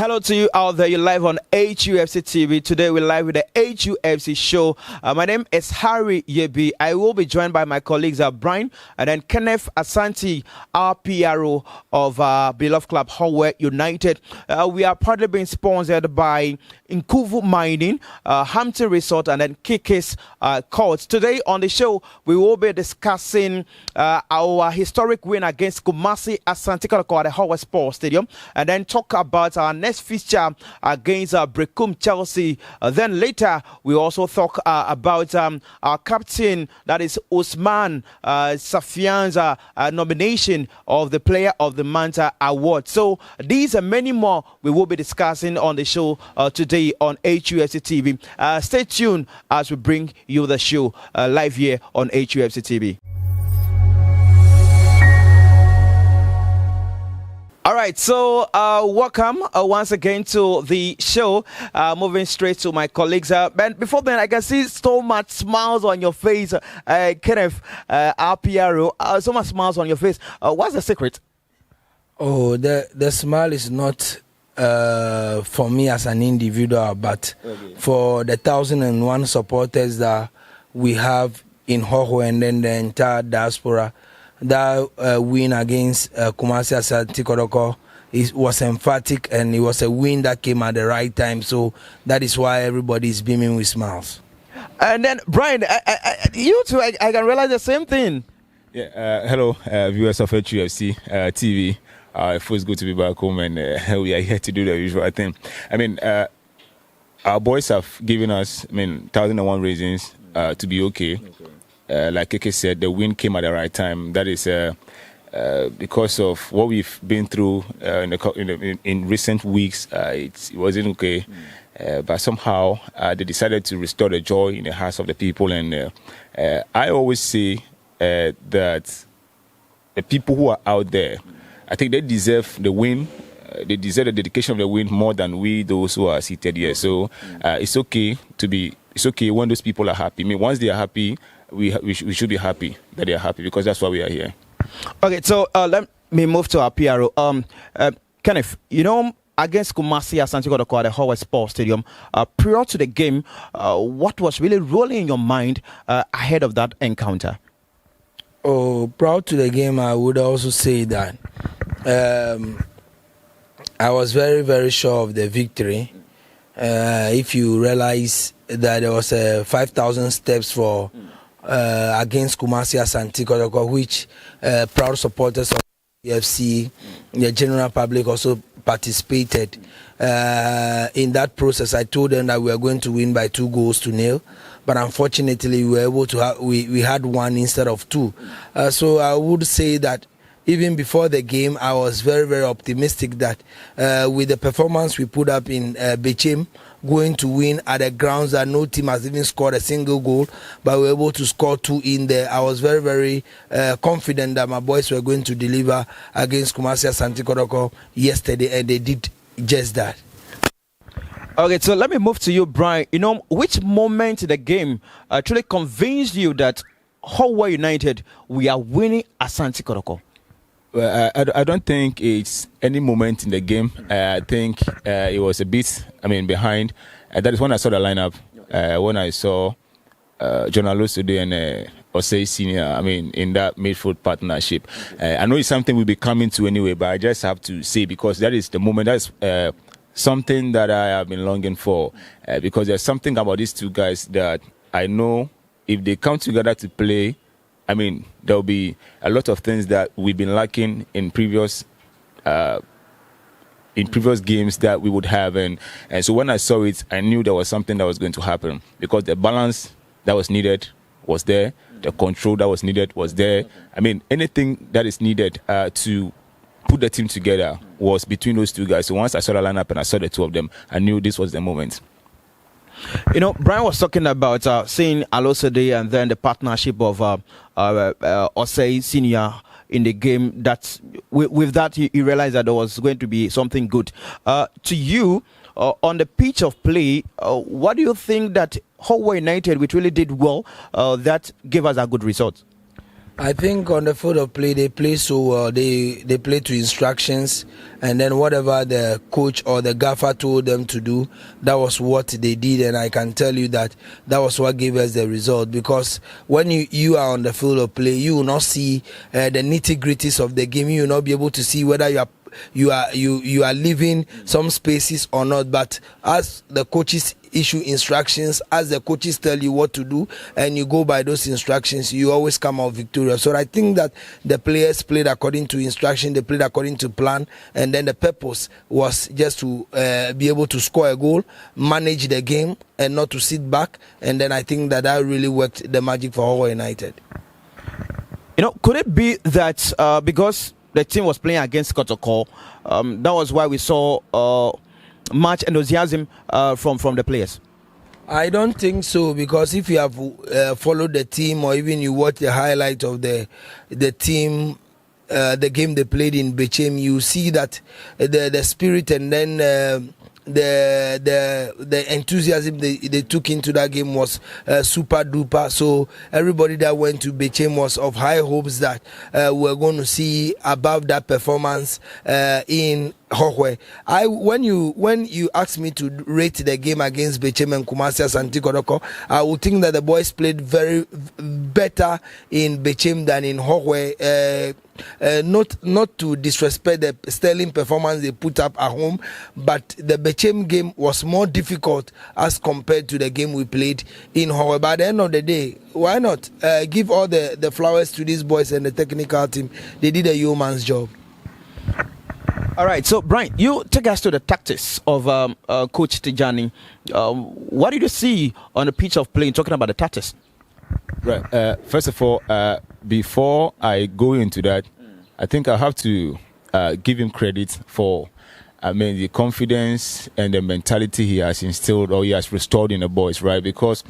Hello to you out there. You're live on HUFC TV. Today we're live with the HUFC Show. My name is Harry Yebi. I will be joined by my colleagues Brian and then Kenneth Asante, our PRO of beloved club Howard United. We are proudly being sponsored by Nkuvu Mining, Hampton Resort, and then Kikis Courts. Today on the show, we will be discussing our historic win against Kumasi Asante Kotoko at the Howard Sports Stadium, and then talk about our next fixture against Brecum Chelsea. Then later, we also talk about our captain, that is Usman Safian's nomination of the Player of the Month award. So these and many more we will be discussing on the show today on HUFC TV. Stay tuned as we bring you the show live here on HUFC TV. All right, so welcome once again to the show. Moving straight to my colleagues. But before then, I can see so much smiles on your face, Kenneth, our PRO. So much smiles on your face. What's the secret? Oh, the smile is not for me as an individual, but for the 1,001 supporters that we have in Hoho and then the entire diaspora. That win against Kumasi Asante Kotoko was emphatic, and it was a win that came at the right time. So that is why everybody is beaming with smiles. And then, Brian, you too, I can realize the same thing. Yeah. Hello, viewers of HUFC TV. It feels good to be back home, and we are here to do the usual thing. I mean, our boys have given us, 1,001 reasons to be okay. Like Keke said, the win came at the right time. That is because of what we've been through in recent weeks. It wasn't okay, but somehow they decided to restore the joy in the hearts of the people. And I always say that the people who are out there, I think they deserve the win. They deserve the dedication of the win more than we, those who are seated here. So it's okay when those people are happy. Once they are happy, we should be happy that they are happy, because that's why we are here. Okay, so let me move to our PRO. Kenneth, against Kumasi Asante Kotoko at the Howard Sports Stadium, prior to the game, what was really rolling in your mind ahead of that encounter? Oh, prior to the game, I would also say that I was very, very sure of the victory. If you realize that there was 5,000 steps for against Kumasi Asante Kotoko, which proud supporters of the FC, the general public also participated in that process. I told them that we were going to win by 2-0, but unfortunately we were able to we had one instead of two. So I would say that even before the game, I was very, very optimistic that with the performance we put up in Bechim, going to win at the grounds that no team has even scored a single goal, but we were able to score two in there. I was very, very confident that my boys were going to deliver against Kumasi Asante Kotoko yesterday, and they did just that. Okay, so let me move to you, Brian. Which moment in the game truly convinced you that Howard United, we are winning Asante Kotoko? Well, I don't think it's any moment in the game. I think it was a bit, behind. That is when I saw the lineup. When I saw John Alosude and Osei Senior, in that midfield partnership. I know it's something we'll be coming to anyway, but I just have to say, because that is the moment. That's something that I have been longing for. Because there's something about these two guys that I know if they come together to play, there'll be a lot of things that we've been lacking in previous games that we would have, and so when I saw it, I knew there was something that was going to happen, because the balance that was needed was there, the control that was needed was there. Anything that is needed to put the team together was between those two guys. So once I saw the lineup and I saw the two of them, I knew this was the moment. Brian was talking about seeing Alosude and then the partnership of Osei Senior in the game. That with that, you realized that there was going to be something good. To you, on the pitch of play, what do you think that Howard United, which really did well, that gave us a good result? I think on the field of play, they play so well. They play to instructions, and then whatever the coach or the gaffer told them to do, that was what they did. And I can tell you that was what gave us the result. Because when you are on the field of play, you will not see the nitty-gritties of the game. You will not be able to see whether you are leaving some spaces or not. But as the coaches issue instructions, as the coaches tell you what to do, and you go by those instructions, you always come out victorious. So I think that the players played according to instruction, they played according to plan, and then the purpose was just to be able to score a goal, manage the game, and not to sit back. And then I think that really worked the magic for Howard United. Could it be that because the team was playing against Kotoko, that was why we saw much enthusiasm from the players? I don't think so, because if you have followed the team, or even you watch the highlight of the team, the game they played in Bechem, you see that the spirit and then the enthusiasm they took into that game was super duper. So everybody that went to Bechem was of high hopes that we're going to see above that performance in Hohwe. When you asked me to rate the game against Bechem and Kumasi Asante Kotoko, I would think that the boys played very better in Bechem than in Hohwe. Not to disrespect the sterling performance they put up at home, but the Bechem game was more difficult as compared to the game we played in Hohwe. But at the end of the day, why not give all the flowers to these boys and the technical team? They did a yeoman's job. All right, so Brian, you take us to the tactics of Coach Tijani. What did you see on the pitch of play, talking about the tactics? Right. First of all, before I go into that, I think I have to give him credit for, the confidence and the mentality he has instilled, or he has restored in the boys, right? Because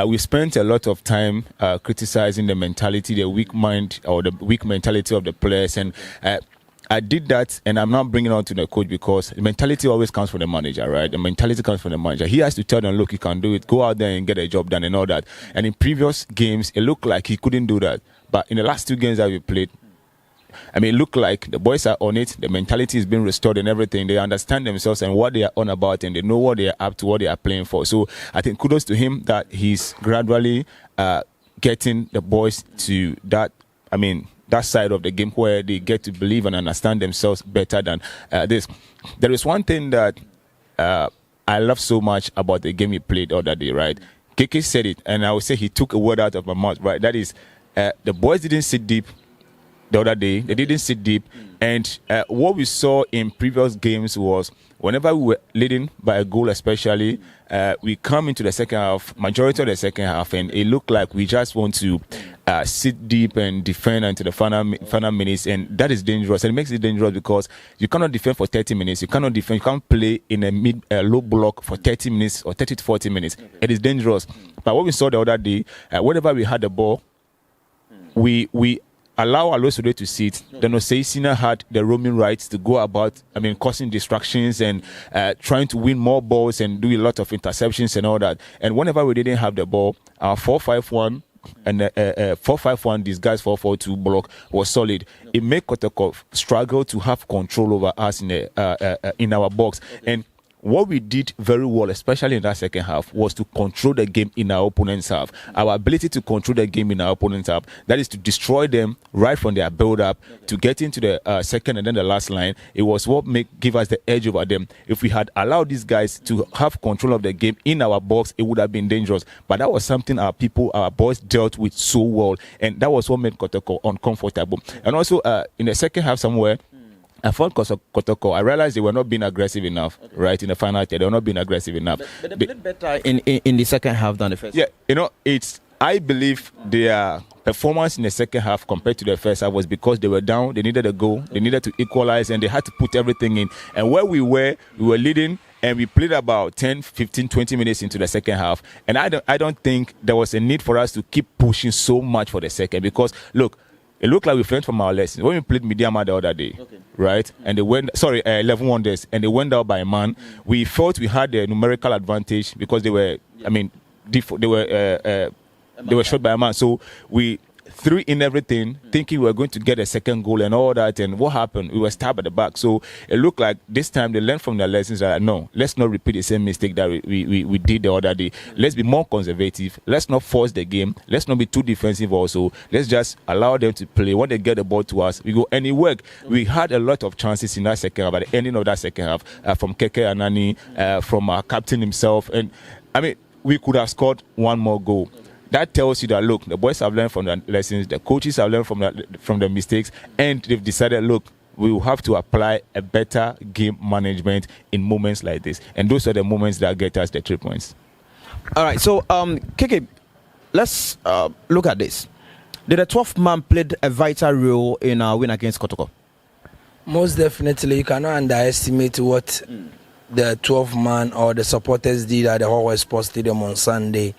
we spent a lot of time criticizing the mentality, the weak mind, or the weak mentality of the players, and I did that, and I'm not bringing it on to the coach, because the mentality always comes from the manager, right? The mentality comes from the manager. He has to tell them, look, you can do it. Go out there and get a job done and all that. And in previous games, it looked like he couldn't do that. But in the last 2 games that we played, it looked like the boys are on it. The mentality is being restored and everything. They understand themselves and what they are on about, and they know what they are up to, what they are playing for. So I think kudos to him that he's gradually getting the boys to that, that side of the game where they get to believe and understand themselves better than this. There is one thing that I love so much about the game he played the other day, right? Keke said it, and I would say he took a word out of my mouth, right? That is, the boys didn't sit deep the other day. They didn't sit deep. And what we saw in previous games was whenever we were leading by a goal especially, we come into the second half, majority of the second half, and it looked like we just want to sit deep and defend until the final minutes, and that is dangerous. And it makes it dangerous because you cannot defend for 30 minutes. You cannot defend. You can't play in a low block for 30 minutes or 30 to 40 minutes. It is dangerous. But what we saw the other day, whenever we had the ball, we allow Alosode to sit. Then Oseisina had the roaming rights to go about, causing distractions and trying to win more balls and do a lot of interceptions and all that. And whenever we didn't have the ball, our 4-5-1 and 4-5-1 disguised 4-4-2 block was solid. It made Kotoko struggle to have control over us in our box. And what we did very well, especially in that second half, was to control the game in our opponent's half. Our ability to control the game in our opponent's half, that is to destroy them right from their build-up to get into the second and then the last line. It was what give us the edge over them. If we had allowed these guys to have control of the game in our box, it would have been dangerous. But that was something our boys dealt with so well, and that was what made Kotoko uncomfortable. And also in the second half somewhere, I felt Kotoko, I realized they were not being aggressive enough, right, in the final third. They were not being aggressive enough. But they played better in the second half than the first. Yeah, I believe their performance in the second half compared to the first half was because they were down, they needed a goal, they needed to equalize, and they had to put everything in. And where we were leading, and we played about 10, 15, 20 minutes into the second half. And I don't think there was a need for us to keep pushing so much for the second, because, look, it looked like we learned from our lessons. When we played Midiama the other day, right? And they went, 11 wonders, and they went out by a man. We felt we had a numerical advantage because they were, they were shot by a man. So we threw in everything, thinking we were going to get a second goal and all that. And what happened? We were stabbed at the back. So it looked like this time they learned from their lessons that no, let's not repeat the same mistake that we did the other day. Let's be more conservative. Let's not force the game. Let's not be too defensive also. Let's just allow them to play. When they get the ball to us, we go and it worked. We had a lot of chances in that second half, at the ending of that second half, from Keke Anani, from our captain himself. And I mean, we could have scored one more goal. That tells you that, look, the boys have learned from the lessons, the coaches have learned from the mistakes, and they've decided, look, we will have to apply a better game management in moments like this. And those are the moments that get us the 3 points. All right, so, Keke, let's look at this. Did the 12th man played a vital role in our win against Kotoko? Most definitely. You cannot underestimate what the 12th man or the supporters did at the HUFC Sports Stadium on Sunday.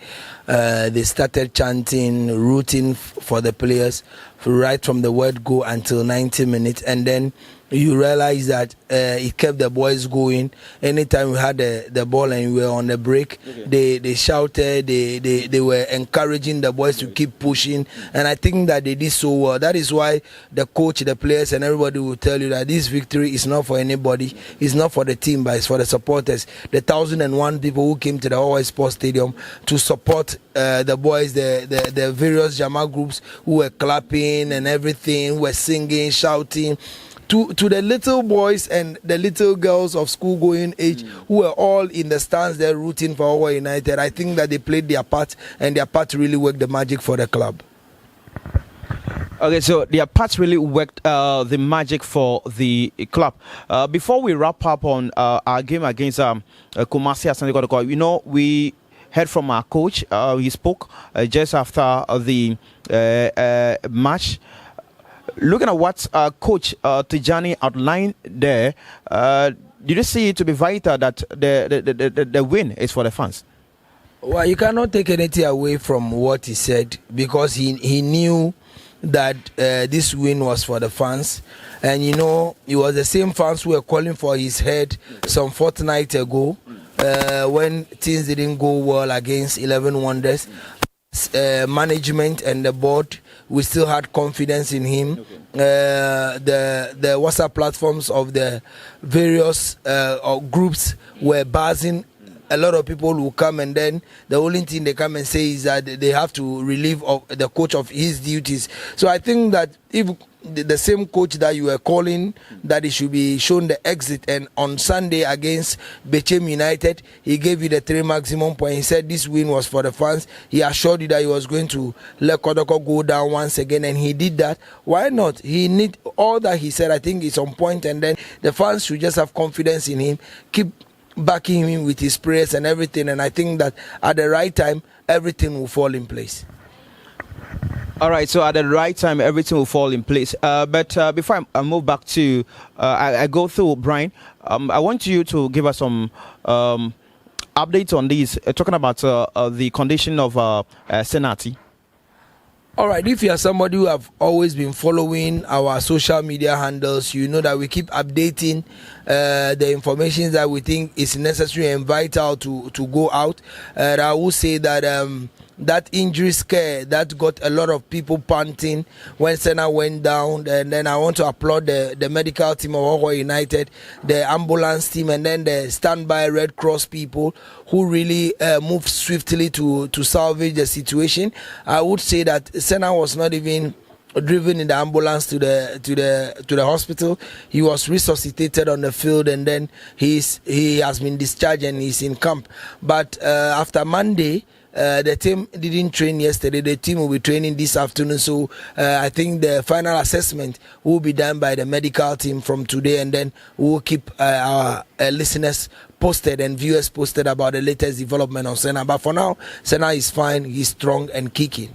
They started chanting, rooting for the players right from the word go until 90 minutes, and then you realize that it kept the boys going. Anytime we had the ball and we were on the break, they shouted, they were encouraging the boys to keep pushing, and I think that they did so well. That is why the coach, the players, and everybody will tell you that this victory is not for anybody, it's not for the team, but it's for the supporters. The 1,001 people who came to the HUFC Sports Stadium to support the boys, the various Jama groups who were clapping and everything, who were singing, shouting. To the little boys and the little girls of school-going age who were all in the stands there rooting for HUFC United, I think that they played their part, and their part really worked the magic for the club. Okay, so their part really worked the magic for the club. Before we wrap up on our game against Kumasi Asante Kotoko, you know, we heard from our coach. He spoke just after the match. Looking at what Coach Tijani outlined there, did you see it to be vital that the win is for the fans? Well, you cannot take anything away from what he said, because he knew that this win was for the fans. And you know, it was the same fans who were calling for his head some fortnight ago when things didn't go well against 11 Wonders. Management and the board, we still had confidence in him. The WhatsApp platforms of the various groups were buzzing. A lot of people will come, and then the only thing they come and say is that they have to relieve the coach of his duties. So I think that if the same coach that you were calling that he should be shown the exit, and on Sunday against Bechem United he gave you the 3 maximum point, he said this win was for the fans. He assured you that he was going to let Kodoko go down once again, and he did that. Why not? He need all that he said. I think it's on point, and then the fans should just have confidence in him, keep backing him with his prayers and everything, and I think that at the right time everything will fall in place. All right, so at the right time, everything will fall in place. But before I move back to, I go through Brian, I want you to give us some updates on these, talking about the condition of Senati. All right, if you are somebody who have always been following our social media handles, you know that we keep updating the information that we think is necessary and vital to go out. I will say that that injury scare that got a lot of people panting when Senna went down, and then I want to applaud the medical team of HUFC United, the ambulance team, and then the standby Red Cross people who really moved swiftly to salvage the situation. I would say that Senna was not even driven in the ambulance to the hospital. He was resuscitated on the field, and then he has been discharged and he's in camp. But after Monday, the team didn't train yesterday. The team will be training this afternoon. So I think the final assessment will be done by the medical team from today, and then we'll keep our listeners posted and viewers posted about the latest development on Senna. But for now, Senna is fine. He's strong and kicking.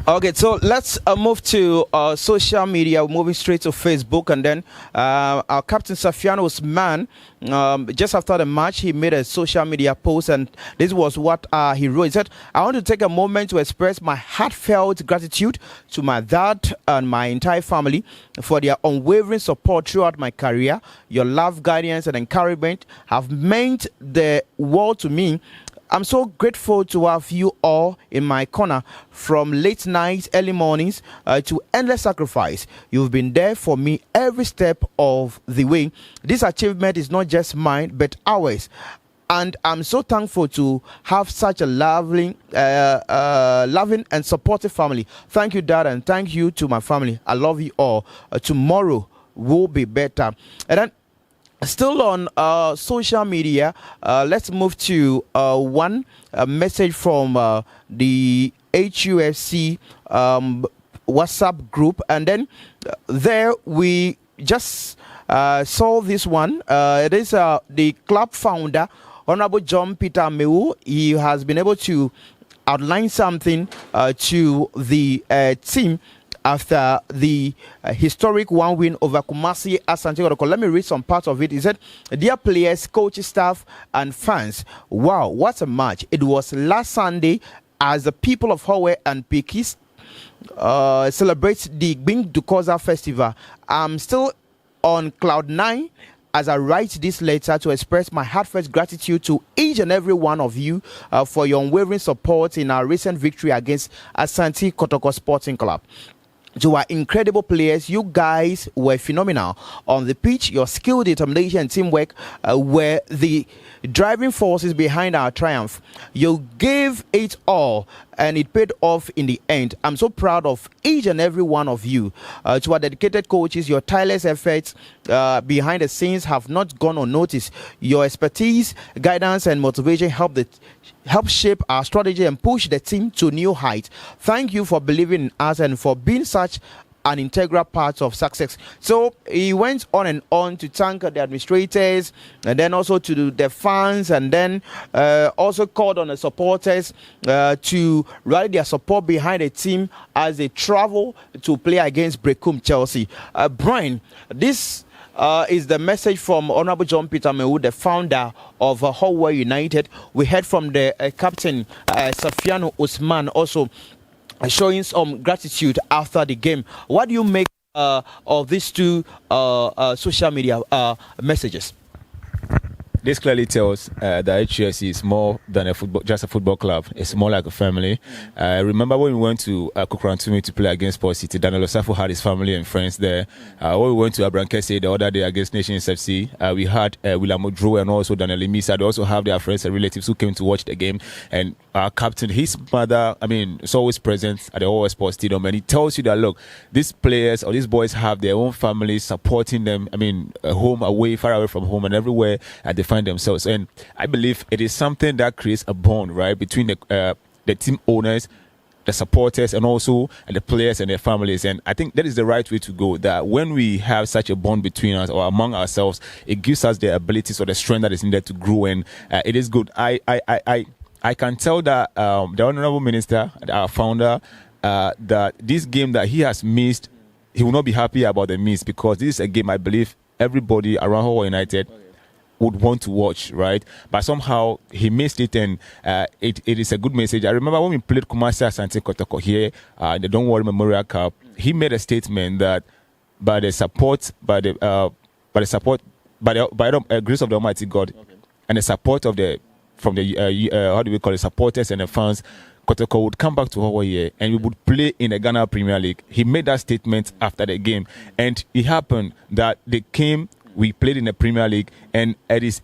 Okay, so let's move to social media. We're moving straight to Facebook, and then our captain Safiano's man, just after the match, he made a social media post, and this was what he wrote. He said, "I want to take a moment to express my heartfelt gratitude to my dad and my entire family for their unwavering support throughout my career. Your love, guidance, and encouragement have meant the world to me. I'm so grateful to have you all in my corner, from late nights, early mornings, to endless sacrifice. You've been there for me every step of the way. This achievement is not just mine, but ours. And I'm so thankful to have such a loving and supportive family. Thank you, Dad, and thank you to my family. I love you all. Tomorrow will be better. And then, still on social media, let's move to one message from the HUFC WhatsApp group. And then there we just saw this one. It is the club founder, Honorable John Peter Meu. He has been able to outline something to the team after the historic one win over Kumasi Asante Kotoko. Let me read some part of it. He said, "Dear players, coaches, staff, and fans, wow, what a match. It was last Sunday as the people of Hawaii and Pikis celebrate the Bing Dukoza Festival. I'm still on cloud 9 as I write this letter to express my heartfelt gratitude to each and every one of you for your unwavering support in our recent victory against Asante Kotoko Sporting Club. To our incredible players, you guys were phenomenal on the pitch. Your skill, determination, and teamwork were the driving forces behind our triumph. You gave it all, and it paid off in the end. I'm so proud of each and every one of you. To our dedicated coaches, your tireless efforts behind the scenes have not gone unnoticed. Your expertise, guidance, and motivation help shape our strategy and push the team to new heights. Thank you for believing in us and for being such an integral part of success." So he went on and on to thank the administrators, and then also to the fans, and then also called on the supporters to rally their support behind the team as they travel to play against Brecum Chelsea. Brian, this is the message from Honorable John Peter Meu, the founder of Hawaii United. We heard from the captain, Safiano Usman, also showing some gratitude after the game. What do you make of these two social media messages? This clearly tells that HUFC is more than just a football club. It's more like a family. Remember when we went to Kukurantumi to play against Port City, Daniel Osafo had his family and friends there. When we went to Abrankese the other day against Nations FC, we had William Odro and also Daniel Emisa. They also have their friends and relatives who came to watch the game. And our captain, his mother, is always present at the Hawaii Sports Stadium. And he tells you that, look, these players or these boys have their own families supporting them. Home, away, far away from home, and everywhere they find themselves. And I believe it is something that creates a bond, right, between the team owners, the supporters, and also the players and their families. And I think that is the right way to go, that when we have such a bond between us or among ourselves, it gives us the abilities or the strength that is needed to grow. And it is good. I can tell that the Honorable Minister, our founder, that this game that he has missed, he will not be happy about the miss, because this is a game I believe everybody around Hawaii United would want to watch, right? But somehow he missed it, and it is a good message. I remember when we played Kumasi Asante Kotoko here in the Don't Worry Memorial Cup, he made a statement that by the grace of the Almighty God, and the support of from the supporters and the fans, Kotoko would come back to Hawaii and we would play in the Ghana Premier League. He made that statement after the game, and it happened that they came. We played in the Premier League, and it is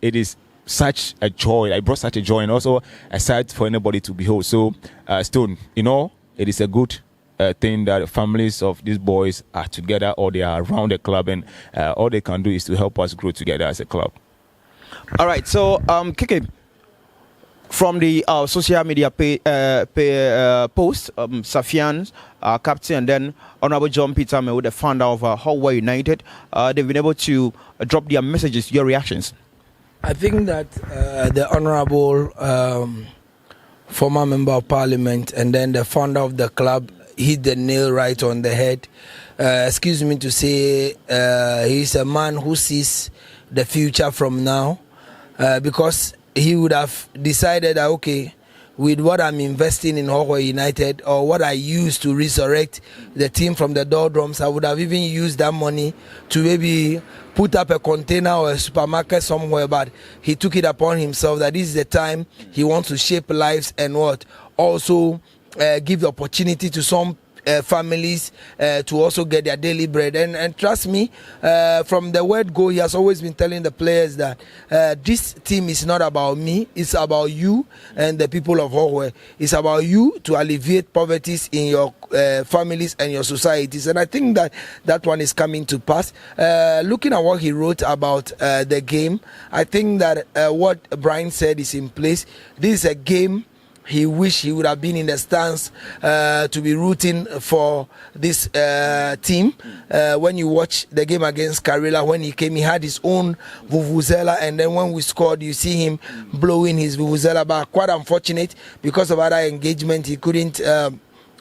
such a joy. I brought such a joy, and also a sight for anybody to behold. So, Stone, it is a good thing that families of these boys are together, or they are around the club, and all they can do is to help us grow together as a club. All right, so Kike, from the social media post, Safian, captain, and then Honorable John Peter Meu, the founder of Hawaii United, they've been able to drop their messages. Your reactions? I think that the Honorable former Member of Parliament and then the founder of the club hit the nail right on the head. Excuse me to say, he's a man who sees the future from now, because he would have decided that, okay, with what I'm investing in Hawkeye United, or what I used to resurrect the team from the doldrums, I would have even used that money to maybe put up a container or a supermarket somewhere. But he took it upon himself that this is the time he wants to shape lives and what also give the opportunity to some families to also get their daily bread. And trust me, from the word go, he has always been telling the players that this team is not about me, it's about you and the people of Hawkeye. It's about you to alleviate poverty in your families and your societies. And I think that that one is coming to pass. Looking at what he wrote about the game, I think that what Brian said is in place. This is a game he wished he would have been in the stands to be rooting for this team. When you watch the game against Karela, when he came, he had his own vuvuzela, and then when we scored, you see him blowing his vuvuzela. But quite unfortunate, because of other engagement, he couldn't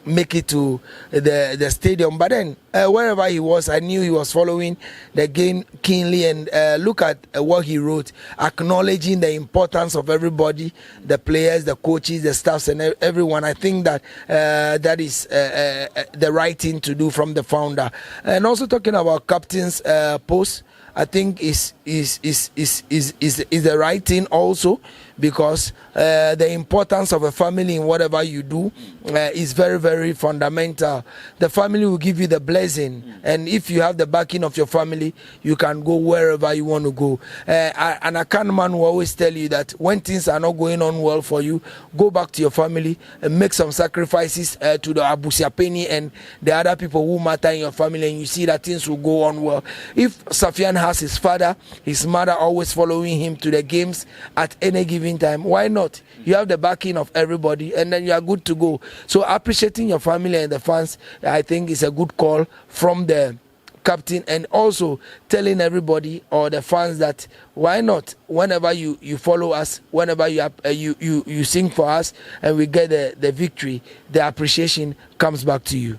make it to the stadium. But then wherever he was, I knew he was following the game keenly. And look at what he wrote, acknowledging the importance of everybody, the players, the coaches, the staffs, and everyone. I think that that is the right thing to do from the founder. And also talking about captain's post, I think is the right thing also, because the importance of a family in whatever you do is very, very fundamental. The family will give you the blessing, and if you have the backing of your family, you can go wherever you want to go. And a kind man will always tell you that when things are not going on well for you, go back to your family and make some sacrifices to the Abusiapeni and the other people who matter in your family, and you see that things will go on well. If Safian has his father, his mother always following him to the games at any given time, why not? You have the backing of everybody, and then you are good to go. So appreciating your family and the fans, I think, is a good call from the captain, and also telling everybody or the fans that why not, whenever you follow us, whenever you sing for us and we get the victory, the appreciation comes back to you.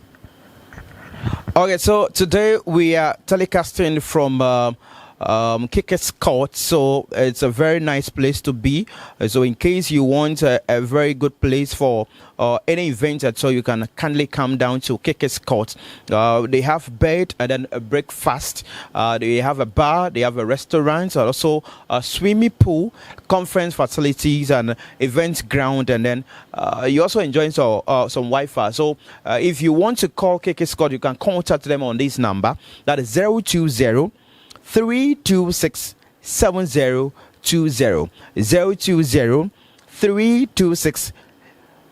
Okay, so today we are telecasting from Kickers Court, so it's a very nice place to be. So in case you want a very good place for any event at all, you can kindly come down to Kickers Court. They have bed and then a breakfast. They have a bar, they have a restaurant, also a swimming pool, conference facilities, and events ground. And then you also enjoy some Wi-Fi. So if you want to call Kickers Court, you can contact them on this number. That is 020 326 7020 020 326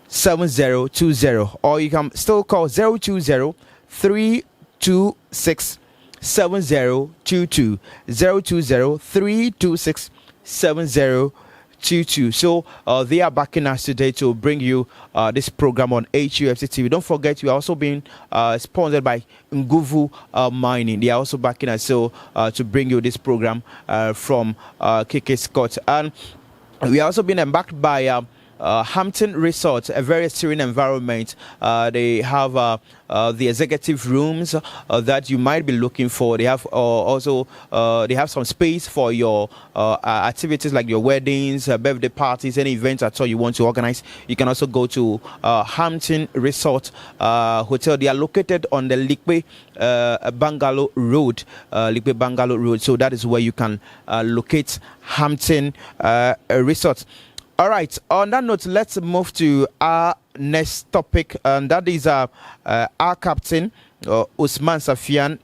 7020, or you can still call 020 326 7022 020 326 7022. So they are backing us today to bring you this program on HUFC TV. Don't forget, we are also being sponsored by Nguvu Mining. They are also backing us so to bring you this program from KK Scott. And we are also being embarked by Hampton Resort, a very serene environment. They have the executive rooms that you might be looking for. They have also they have some space for your activities like your weddings, birthday parties, any events at all you want to organize. You can also go to Hampton Resort Hotel. They are located on the Likwe Bangalow Road, So that is where you can locate Hampton Resort. All right. On that note, let's move to our next topic, and that is our captain, Usman Safian.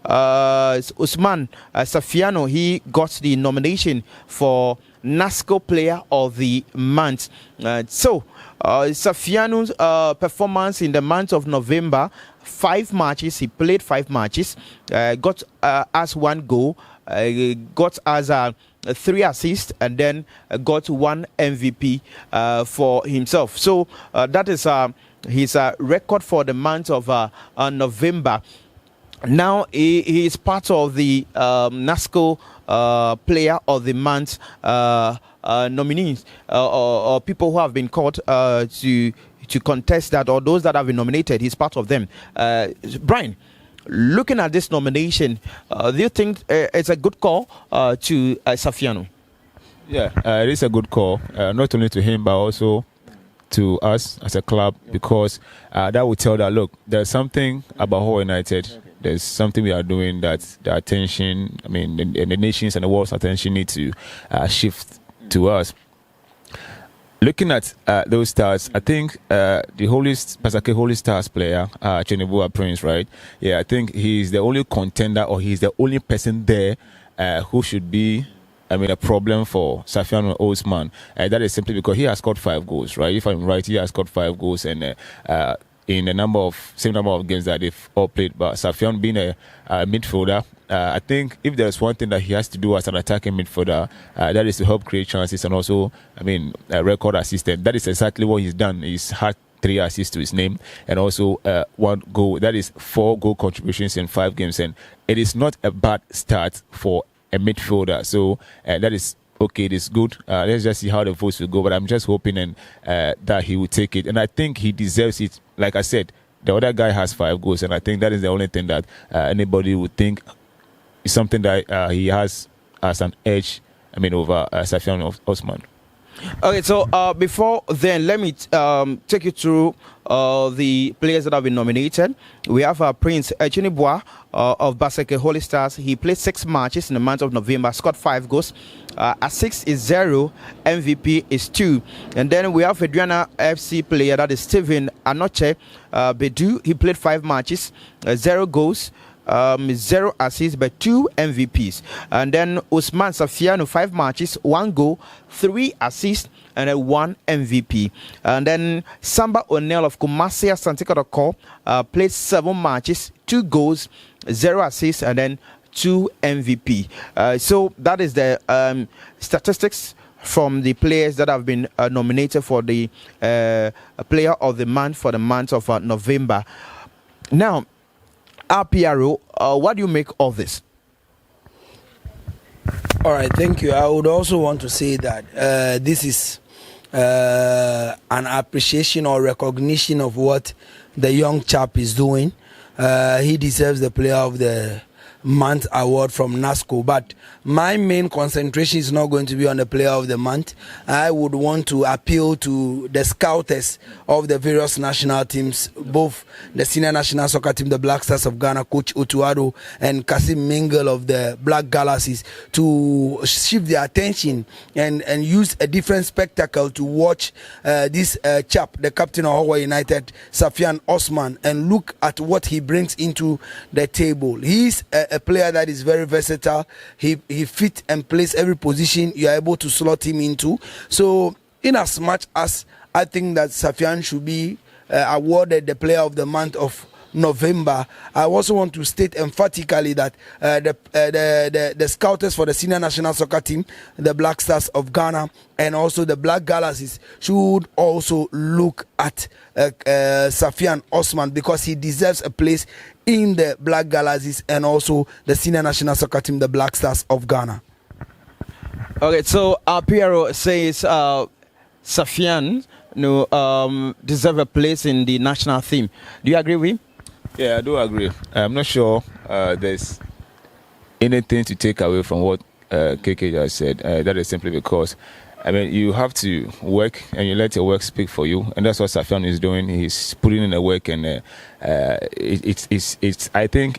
Usman Safiano. He got the nomination for NASCO Player of the Month. Safiano's performance in the month of November, 5 matches. He played 5 matches. Got us 1 goal. Got us 3 assists, and then got 1 MVP for himself. So that is his record for the month of November. Now he is part of the NASCO Player of the Month nominees or people who have been called to contest that, or those that have been nominated. He's part of them. Brian, looking at this nomination, do you think it's a good call to Safiano? Yeah, it is a good call, not only to him, but also to us as a club, because that will tell that, look, there's something about Hull United. There's something we are doing that the attention, I mean, the nations and the world's attention need to shift to us. Looking at those stars, I think the Pasake Holy Stars player, Chenebua Prince, right? Yeah, I think he's the only contender, or he's the only person there who should be, I mean, a problem for Safian Osman. That is simply because he has scored 5 goals, right? If I'm right, he has scored 5 goals, and in a same number of games that they've all played. But Safian being a midfielder, I think if there's one thing that he has to do as an attacking midfielder, that is to help create chances, and also, I mean, a record assistant. That is exactly what he's done. He's had 3 assists to his name, and also 1 goal. That is 4 goal contributions in 5 games, and it is not a bad start for a midfielder. So that is okay. It is good. Let's just see how the votes will go. But I'm just hoping and that he will take it, and I think he deserves it. Like I said, the other guy has 5 goals, and I think that is the only thing that anybody would think is something that he has as an edge, I mean, over Safian Osman. Okay, so before then, let me take you through the players that have been nominated. We have Prince Chenebua of Pasake Holy Stars. He played 6 matches in the month of November, scored 5 goals. Assist is 0, MVP is 2. And then we have Adriana FC player, that is Steven Anoche Bedu. He played 5 matches, 0 goals. 0 assists but 2 MVPs. And then Usman Safiano, 5 matches, 1 goal, 3 assists and 1 MVP. And then Samba O'Neill of Kumasi Asante Kotoko played 7 matches, 2 goals, 0 assists and then 2 MVP. So that is the statistics from the players that have been nominated for the Player of the Month for the month of November. Now, RPRO, what do you make of this? All right, thank you. I would also want to say that this is an appreciation or recognition of what the young chap is doing. He deserves the Player of the Month award from NASCO, but my main concentration is not going to be on the Player of the Month. I would want to appeal to the scouters of the various national teams, both the senior national soccer team, the Black Stars of Ghana, Coach Otuado and Kasim Mingle of the Black Galaxies, to shift their attention and use a different spectacle to watch this chap, the captain of Hull United, Safian Osman, and look at what he brings into the table. He's a player that is very versatile. He fit and plays every position you are able to slot him into. So in as much as I think that Safian should be awarded the Player of the Month of November, I also want to state emphatically that the scouters for the senior national soccer team, the Black Stars of Ghana, and also the Black Galaxies should also look at Safian Osman, because he deserves a place in the Black Galaxies and also the senior national soccer team, the Black Stars of Ghana. Okay, so Piero says Safian deserve a place in the national team. Do you agree with him? Yeah, I do agree. I'm not sure there's anything to take away from what KK just said. That is simply because, I mean, you have to work and you let your work speak for you, and that's what Safian is doing. He's putting in the work, and it's. I think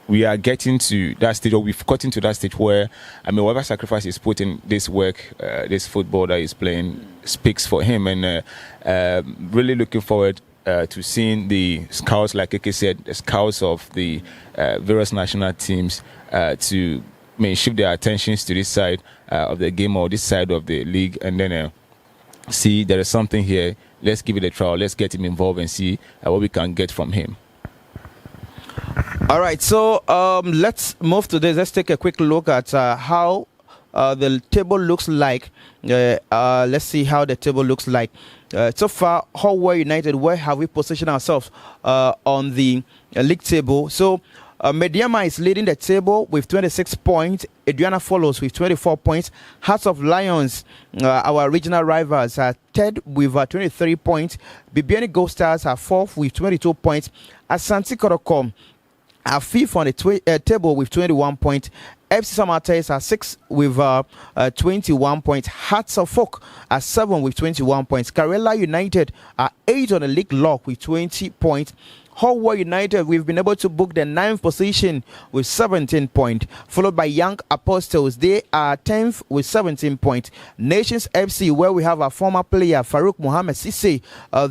we are getting to that stage, or we've gotten to that stage where, I mean, whatever sacrifice he's put in this work, this football that he's playing, speaks for him, and really looking forward to seeing the scouts, like Keke said, the scouts of the various national teams to shift their attentions to this side of the game, or this side of the league, and then see there is something here. Let's give it a trial. Let's get him involved and see what we can get from him. All right, so let's move to this. Let's take a quick look at how the table looks like. Let's see how the table looks like. So far, Hull United, where have we positioned ourselves on the league table? So Mediama is leading the table with 26 points. Adriana follows with 24 points. Hearts of Lions, our regional rivals, are third with 23 points. Bibiani Gold Stars are fourth with 22 points. Asante Kotoko are fifth on the table with 21 points. FC Samates are 6 with 21 points. Hearts of Folk are 7 with 21 points. Karela United are 8 on the league log with 20 points. Howard United, we've been able to book the 9th position with 17 points, followed by Young Apostles. They are 10th with 17 points. Nations FC, where we have our former player Farouk Mohamed Sisse,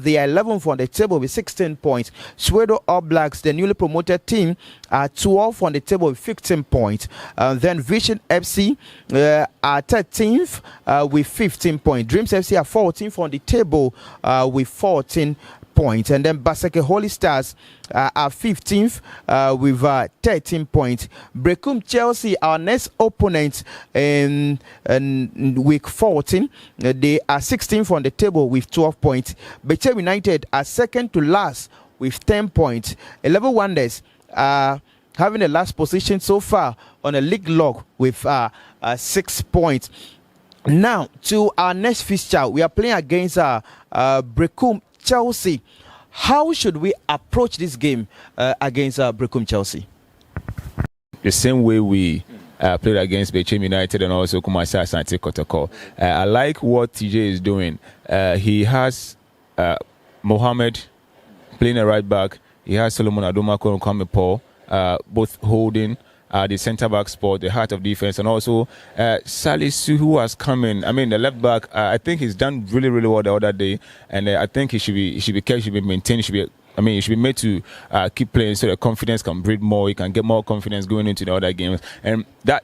they are 11th on the table with 16 points. Swedo All Blacks, the newly promoted team, are 12th on the table with 15 points. Then Vision FC are 13th with 15 points. Dreams FC are 14th on the table with 14 points. And then Baseke Holy Stars are 15th with 13 points. Brecum Chelsea, our next opponent in week 14, they are 16th on the table with 12 points. Bechem United are second to last with 10 points. 11 Wonders are having the last position so far on a league log with 6 points. Now to our next fixture, we are playing against Brecum Chelsea. How should we approach this game against Brecum Chelsea? The same way we played against Bechem United and also Kumasi Asante Kotoko. I like what TJ is doing. He has Mohamed playing a right back. He has Solomon Adomako and Kwame Paul, both holding the centre-back spot, the heart of defence, and also Salisu, who has come in. I mean, the left-back, I think he's done really, really well the other day, and I think he should be kept, should be maintained, he should be made to keep playing so the confidence can breed more, he can get more confidence going into the other games. And that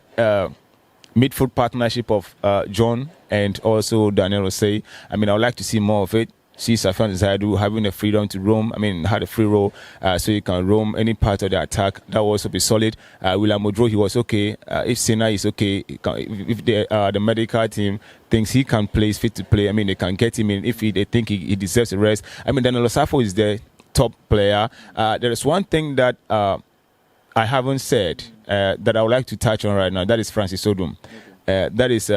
midfield partnership of John and also Daniel Osei, I mean, I would like to see more of it. See Safan Zaidu having the freedom to roam. I mean, had a free roll, so you can roam any part of the attack. That will also be solid. William Modro, he was okay. If Sena is okay, if the medical team thinks he can play, is fit to play, I mean, they can get him in. If they think he deserves a rest, I mean, Daniel Osafo is the top player. There is one thing that I haven't said that I would like to touch on right now. That is Francis Odum. That is.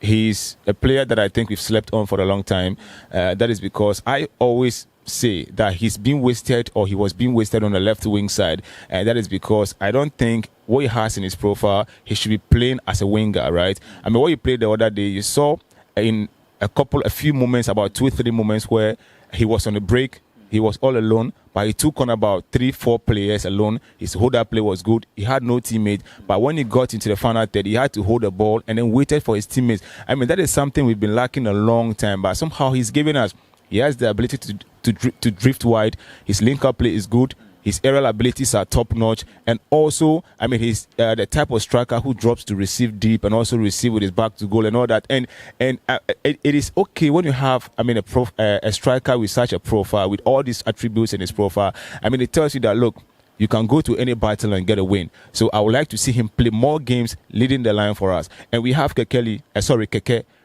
He's a player that I think we've slept on for a long time. That is because I always say that he's been wasted, or he was being wasted on the left wing side. And that is because I don't think what he has in his profile, he should be playing as a winger, right? I mean, what he played the other day, you saw in a few moments, about 2-3 moments where he was on the break, he was all alone, but he took on about 3-4 players alone. His hold-up play was good. He had no teammate. But when he got into the final third, he had to hold the ball and then waited for his teammates. I mean, that is something we've been lacking a long time. But somehow he's giving us, he has the ability to drift wide. His link-up play is good. His aerial abilities are top-notch. And also, I mean, he's the type of striker who drops to receive deep and also receive with his back to goal and all that. And it is okay when you have, I mean, a striker with such a profile, with all these attributes in his profile. I mean, it tells you that, look, you can go to any battle and get a win. So I would like to see him play more games leading the line for us. And we have Keke,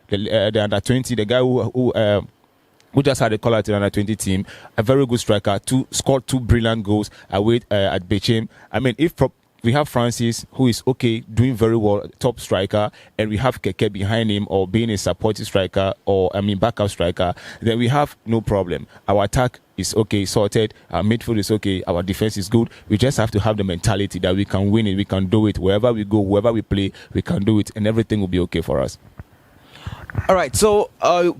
the under 20, the guy who just had a call out to the under 20 team, a very good striker, scored 2 brilliant goals away at Bechem. I mean, if we have Francis, who is okay, doing very well, top striker, and we have Keke behind him, or being a supporting striker, or backup striker, then we have no problem. Our attack is okay, sorted. Our midfield is okay. Our defense is good. We just have to have the mentality that we can win it, we can do it. Wherever we go, wherever we play, we can do it, and everything will be okay for us. All right, so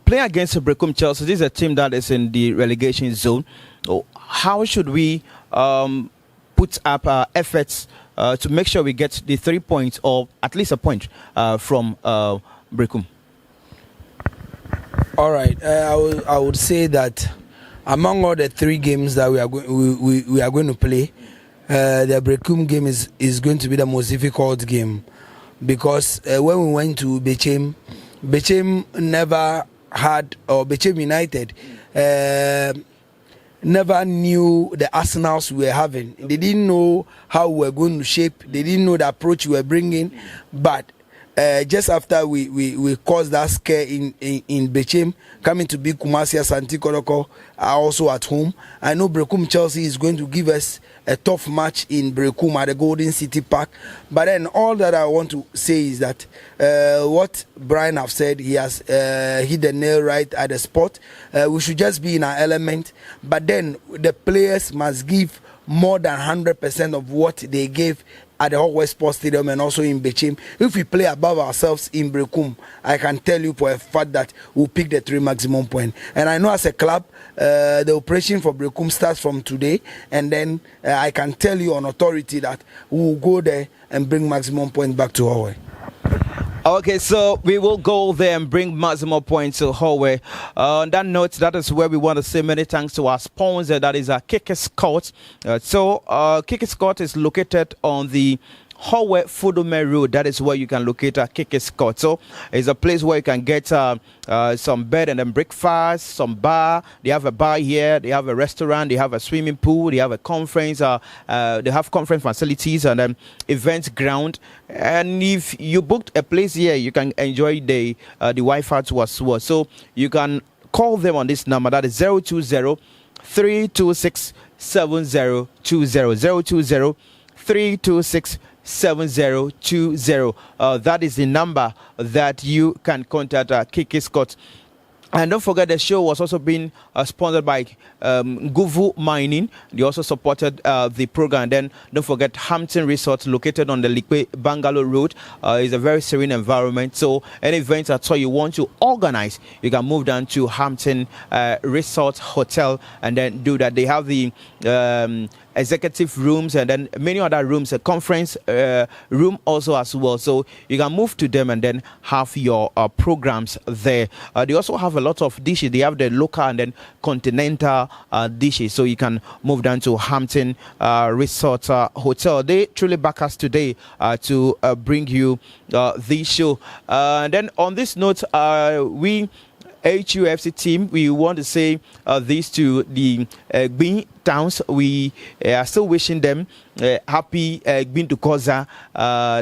playing against Brecum Chelsea, this is a team that is in the relegation zone. How should we put up our efforts to make sure we get the 3 points, or at least a point from Brecum? All right, I would say that among all the 3 games that we are going to play, the Brecum game is going to be the most difficult game, because when we went to Bechem never had, or Bechem United never knew the arsenals we were having. They didn't know how we were going to shape. They didn't know the approach we were bringing. But just after we caused that scare in Bechem, coming to beat Kumasi Asante Kotoko also at home, I know Brecum Chelsea is going to give us a tough match in Brecum at the Golden City Park. But then all that I want to say is that what Brian have said, he has hit the nail right at the spot. We should just be in our element. But then the players must give more than 100% of what they gave at the Hot West Sports Stadium and also in Bechim. If we play above ourselves in Brekum, I can tell you for a fact that we'll pick the 3 maximum point. And I know as a club, the operation for Brekum starts from today, and then I can tell you on authority that we'll go there and bring maximum point back to Hawaii. Okay, so we will go there and bring maximum points to Hallway. On that note, that is where we want to say many thanks to our sponsor, that is Kickers Court. Kickers Court is located on the Hallway Fudome Road. That is where you can locate Kickers Court. So it's a place where you can get some bed and then breakfast, some bar. They have a bar here. They have a restaurant. They have a swimming pool. They have a conference. They have conference facilities and then event ground. And if you booked a place here, you can enjoy the Wi-Fi too as well. So you can call them on this number. That is 020-326-7020. 020-326-7020. That is the number that you can contact Kiki Scott. And don't forget, the show was also being sponsored by Guvu Mining. They also supported the program. Then don't forget Hampton Resort, located on the Likwe Bangalore Road. It's a very serene environment. So any events at all you want to organize, you can move down to Hampton Resort Hotel and then do that. They have the executive rooms and then many other rooms, a conference room also as well. So you can move to them and then have your programs there. They also have a lot of dishes. They have the local and then continental dishes. So you can move down to Hampton Resort Hotel. They truly back us today to bring you this show. And then on this note, we HUFC team, we want to say this to the Gbin Towns. We are still wishing them happy Gbin to Koza.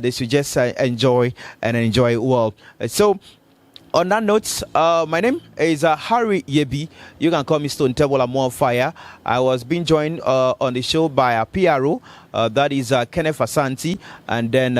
They should just enjoy well. So on that note, my name is Harry Yebi. You can call me Stone Table. I'm on fire. I was being joined on the show by a PRO, that is Kenneth Asante, and then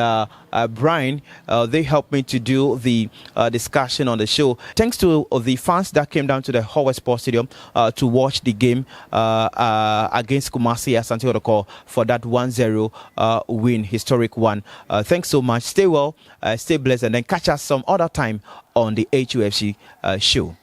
Brian. They helped me to do the discussion on the show. Thanks to the fans that came down to the Howard Sports Stadium to watch the game against Kumasi Asante Kotoko for that 1-0 win, historic one. Thanks so much. Stay well, stay blessed, and then catch us some other time on the HUFC show.